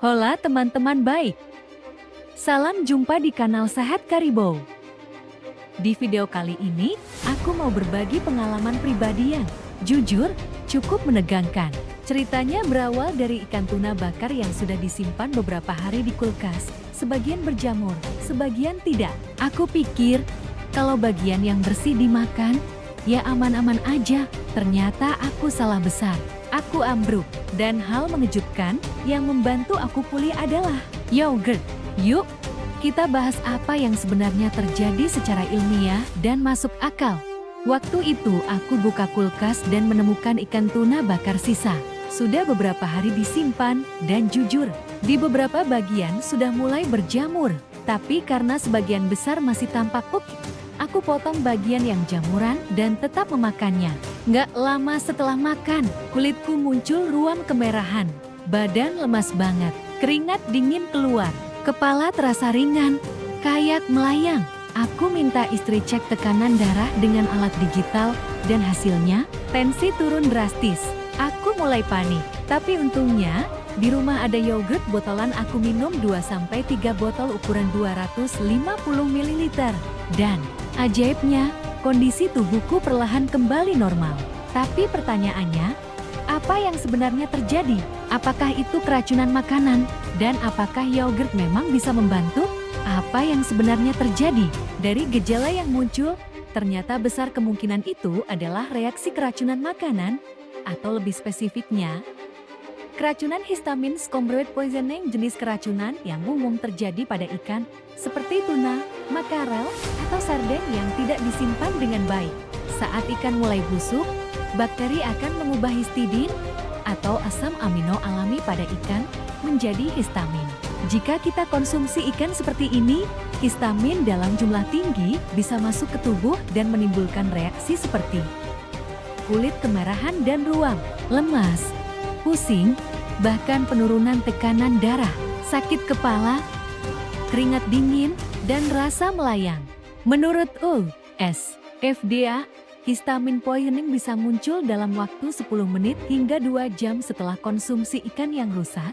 Hola teman-teman baik. Salam jumpa di kanal Sehat Karibou. Di video kali ini, aku mau berbagi pengalaman pribadi yang jujur, cukup menegangkan. Ceritanya berawal dari ikan tuna bakar yang sudah disimpan beberapa hari di kulkas. Sebagian berjamur, sebagian tidak. Aku pikir, kalau bagian yang bersih dimakan, ya aman-aman aja. Ternyata aku salah besar. Aku ambruk, dan hal mengejutkan yang membantu aku pulih adalah yogurt. Yuk, kita bahas apa yang sebenarnya terjadi secara ilmiah dan masuk akal. Waktu itu aku buka kulkas dan menemukan ikan tuna bakar sisa. Sudah beberapa hari disimpan, dan jujur, di beberapa bagian sudah mulai berjamur. Tapi karena sebagian besar masih tampak putih, aku potong bagian yang jamuran dan tetap memakannya. Nggak lama setelah makan, kulitku muncul ruam kemerahan. Badan lemas banget, keringat dingin keluar, kepala terasa ringan, kayak melayang. Aku minta istri cek tekanan darah dengan alat digital, dan hasilnya, tensi turun drastis. Aku mulai panik, tapi untungnya, di rumah ada yogurt botolan. Aku minum 2-3 botol ukuran 250 ml. Dan, ajaibnya, kondisi tubuhku perlahan kembali normal. Tapi pertanyaannya, apa yang sebenarnya terjadi? Apakah itu keracunan makanan? Dan apakah yogurt memang bisa membantu? Apa yang sebenarnya terjadi? Dari gejala yang muncul, ternyata besar kemungkinan itu adalah reaksi keracunan makanan, atau lebih spesifiknya, keracunan histamin scombroid poisoning, jenis keracunan yang umum terjadi pada ikan, seperti tuna, makarel, atau sarden yang tidak disimpan dengan baik. Saat ikan mulai busuk, bakteri akan mengubah histidin, atau asam amino alami pada ikan, menjadi histamin. Jika kita konsumsi ikan seperti ini, histamin dalam jumlah tinggi bisa masuk ke tubuh dan menimbulkan reaksi seperti kulit kemerahan dan ruam, lemas, pusing, bahkan penurunan tekanan darah, sakit kepala, keringat dingin, dan rasa melayang. Menurut U.S. FDA, histamin poisoning bisa muncul dalam waktu 10 menit hingga 2 jam setelah konsumsi ikan yang rusak,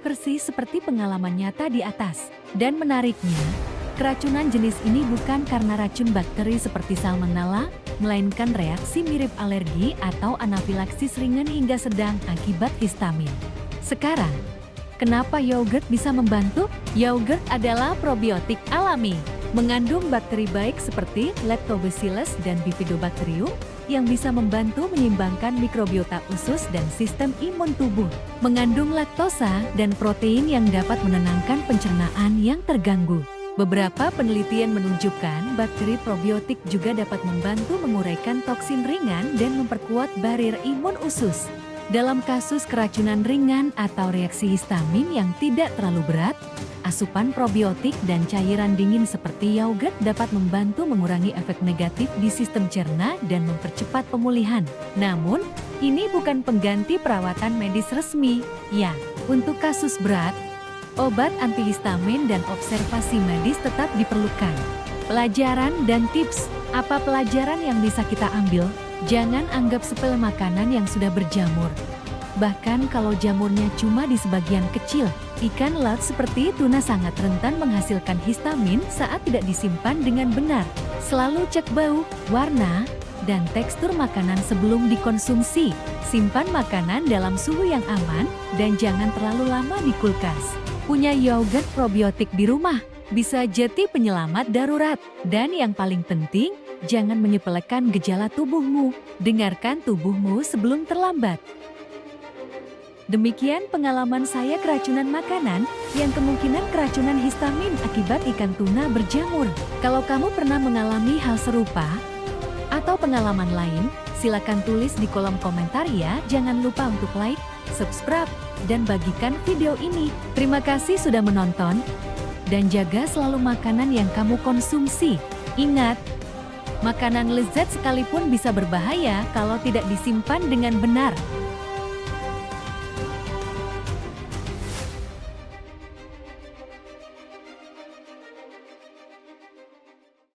persis seperti pengalaman nyata di atas. Dan menariknya, keracunan jenis ini bukan karena racun bakteri seperti salmonella, melainkan reaksi mirip alergi atau anafilaksis ringan hingga sedang akibat histamin. Sekarang, kenapa yogurt bisa membantu? Yogurt adalah probiotik alami, mengandung bakteri baik seperti Lactobacillus dan Bifidobacterium yang bisa membantu menyeimbangkan mikrobiota usus dan sistem imun tubuh. Mengandung laktosa dan protein yang dapat menenangkan pencernaan yang terganggu. Beberapa penelitian menunjukkan bakteri probiotik juga dapat membantu menguraikan toksin ringan dan memperkuat barir imun usus. Dalam kasus keracunan ringan atau reaksi histamin yang tidak terlalu berat, asupan probiotik dan cairan dingin seperti yogurt dapat membantu mengurangi efek negatif di sistem cerna dan mempercepat pemulihan. Namun, ini bukan pengganti perawatan medis resmi. Ya, untuk kasus berat, obat antihistamin dan observasi medis tetap diperlukan. Pelajaran dan tips, apa pelajaran yang bisa kita ambil? Jangan anggap sepele makanan yang sudah berjamur. Bahkan kalau jamurnya cuma di sebagian kecil, ikan laut seperti tuna sangat rentan menghasilkan histamin saat tidak disimpan dengan benar. Selalu cek bau, warna, dan tekstur makanan sebelum dikonsumsi. Simpan makanan dalam suhu yang aman, dan jangan terlalu lama di kulkas. Punya yogurt probiotik di rumah, bisa jadi penyelamat darurat. Dan yang paling penting, jangan menyepelekan gejala tubuhmu. Dengarkan tubuhmu sebelum terlambat. Demikian pengalaman saya keracunan makanan, yang kemungkinan keracunan histamin akibat ikan tuna berjamur. Kalau kamu pernah mengalami hal serupa, atau pengalaman lain, silakan tulis di kolom komentar ya. Jangan lupa untuk like, subscribe, dan bagikan video ini. Terima kasih sudah menonton, dan jaga selalu makanan yang kamu konsumsi. Ingat, makanan lezat sekalipun bisa berbahaya kalau tidak disimpan dengan benar.